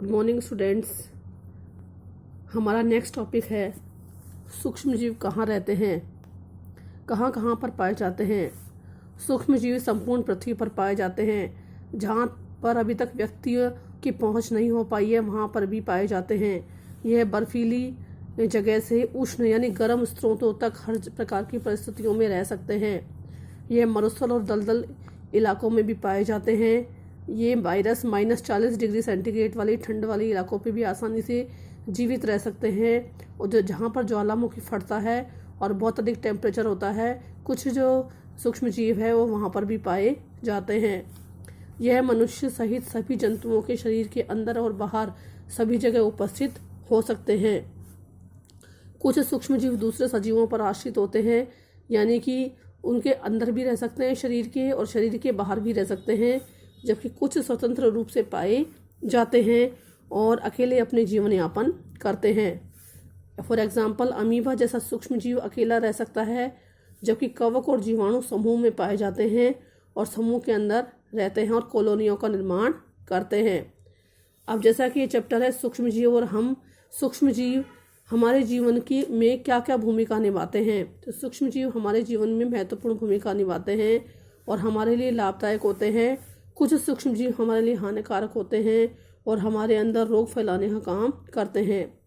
Good morning students. हमारा next topic है सूक्ष्म जीव कहाँ रहते हैं, कहाँ कहाँ पर पाए जाते हैं। सूक्ष्म जीव संपूर्ण पृथ्वी पर पाए जाते हैं। जहाँ पर अभी तक व्यक्तियों की पहुँच नहीं हो पाई है वहाँ पर भी पाए जाते हैं। यह बर्फीली जगह से उष्ण यानी गर्म स्रोतों तक हर प्रकार की परिस्थितियों में रह सकते हैं। यह मरुस्थल और दलदल इलाकों में भी पाए जाते हैं। ये वायरस -40 डिग्री सेंटीग्रेड वाली ठंड वाले इलाकों पे भी आसानी से जीवित रह सकते हैं। और जो जहाँ पर ज्वालामुखी फटता है और बहुत अधिक टेम्परेचर होता है, कुछ जो सूक्ष्म जीव है वो वहाँ पर भी पाए जाते हैं। यह मनुष्य सहित सभी जंतुओं के शरीर के अंदर और बाहर सभी जगह उपस्थित हो सकते हैं। कुछ सूक्ष्म जीव दूसरे सजीवों पर आश्रित होते हैं, यानी कि उनके अंदर भी रह सकते हैं शरीर के और शरीर के बाहर भी रह सकते हैं, जबकि कुछ स्वतंत्र रूप से पाए जाते हैं और अकेले अपने जीवन यापन करते हैं। फॉर एग्जाम्पल, अमीबा जैसा सूक्ष्म जीव अकेला रह सकता है, जबकि कवक और जीवाणु समूह में पाए जाते हैं और समूह के अंदर रहते हैं और कॉलोनियों का निर्माण करते हैं। अब जैसा कि ये चैप्टर है सूक्ष्म जीव और हम सूक्ष्म जीव हमारे जीवन की में क्या क्या भूमिका निभाते हैं, तो सूक्ष्म जीव हमारे जीवन में महत्वपूर्ण भूमिका निभाते हैं और हमारे लिए लाभदायक होते हैं। कुछ सूक्ष्म जीव हमारे लिए हानिकारक होते हैं और हमारे अंदर रोग फैलाने का काम करते हैं।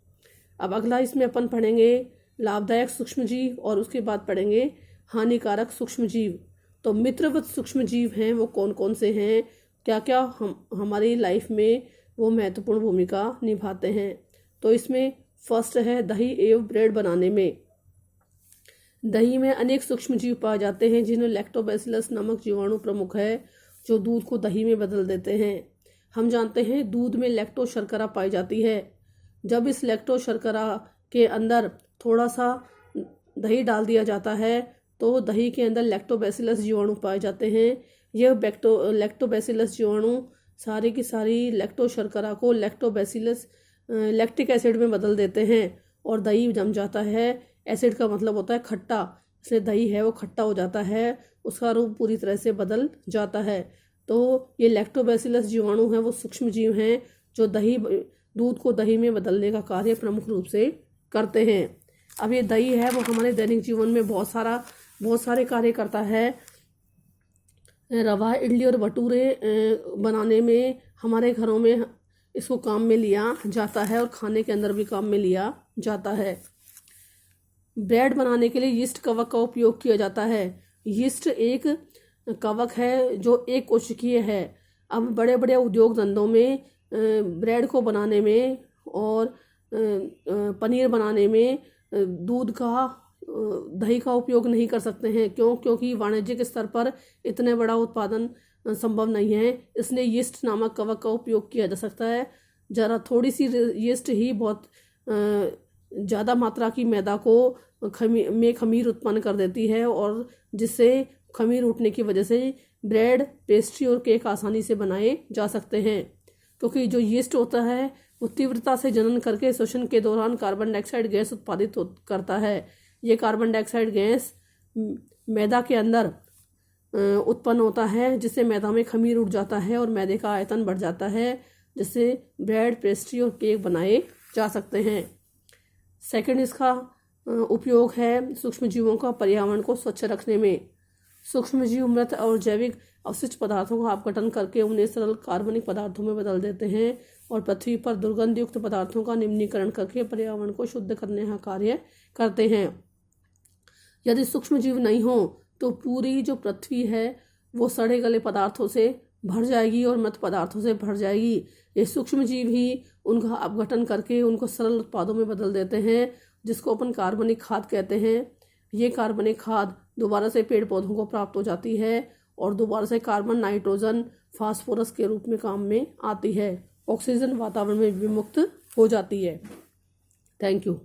अब अगला इसमें अपन पढ़ेंगे लाभदायक सूक्ष्म जीव और उसके बाद पढ़ेंगे हानिकारक सूक्ष्म जीव। तो मित्रवत सूक्ष्म जीव हैं वो कौन कौन से हैं, क्या क्या हमारी लाइफ में वो महत्वपूर्ण भूमिका निभाते हैं। तो इसमें फर्स्ट है दही एवं ब्रेड बनाने में। दही में अनेक सूक्ष्म जीव पाए जाते हैं जिनमें लैक्टोबैसिलस नामक जीवाणु प्रमुख है, जो दूध को दही में बदल देते हैं। हम जानते हैं दूध में लैक्टो शर्करा पाई जाती है। जब इस लैक्टो शर्करा के अंदर थोड़ा सा दही डाल दिया जाता है तो दही के अंदर लैक्टोबैसिलस जीवाणु पाए जाते हैं। यह लैक्टोबैसिलस जीवाणु सारी की सारी लैक्टो शर्करा को लैक्टिक एसिड में बदल देते हैं और दही जम जाता है। एसिड का मतलब होता है खट्टा, इसलिए दही है वो खट्टा हो जाता है, उसका रूप पूरी तरह से बदल जाता है। तो ये लैक्टोबैसिलस जीवाणु हैं वो सूक्ष्म जीव हैं जो दूध को दही में बदलने का कार्य प्रमुख रूप से करते हैं। अब ये दही है वो हमारे दैनिक जीवन में बहुत सारे कार्य करता है। रवा, इडली और भटूरे बनाने में हमारे घरों में इसको काम में लिया जाता है और खाने के अंदर भी काम में लिया जाता है। ब्रेड बनाने के लिए यीस्ट कवक का उपयोग किया जाता है। यीस्ट एक कवक है जो एक कोशिकीय है। अब बड़े बड़े उद्योग धंधों में ब्रेड को बनाने में और पनीर बनाने में दही का उपयोग नहीं कर सकते हैं। क्योंकि वाणिज्यिक स्तर पर इतने बड़ा उत्पादन संभव नहीं है, इसलिए यीस्ट नामक कवक का उपयोग किया जा सकता है। जरा थोड़ी सी यीस्ट ही बहुत ज़्यादा मात्रा की मैदा को खमीर उत्पन्न कर देती है और जिससे खमीर उठने की वजह से ब्रेड, पेस्ट्री और केक आसानी से बनाए जा सकते हैं। क्योंकि जो यीस्ट होता है वो तीव्रता से जनन करके श्वसन के दौरान कार्बन डाइऑक्साइड गैस उत्पादित करता है। ये कार्बन डाइऑक्साइड गैस मैदा के अंदर उत्पन्न होता है, जिससे मैदा में खमीर उठ जाता है और मैदे का आयतन बढ़ जाता है, जिससे ब्रेड, पेस्ट्री और केक बनाए जा सकते हैं। सेकंड इसका उपयोग है सूक्ष्म जीवों का पर्यावरण को स्वच्छ रखने में। सूक्ष्म जीव मृत और जैविक अवशिष्ट पदार्थों का अपघटन करके उन्हें सरल कार्बनिक पदार्थों में बदल देते हैं और पृथ्वी पर दुर्गंध युक्त पदार्थों का निम्नीकरण करके पर्यावरण को शुद्ध करने का कार्य करते हैं। यदि सूक्ष्म जीव नहीं हो तो पूरी जो पृथ्वी है वो सड़े गले पदार्थों से भर जाएगी और मृत पदार्थों से भर जाएगी। ये सूक्ष्म जीव ही उनका अपघटन करके उनको सरल उत्पादों में बदल देते हैं, जिसको अपन कार्बनिक खाद कहते हैं। ये कार्बनिक खाद दोबारा से पेड़ पौधों को प्राप्त हो जाती है और दोबारा से कार्बन, नाइट्रोजन, फास्फोरस के रूप में काम में आती है। ऑक्सीजन वातावरण में भी मुक्त हो जाती है। Thank you.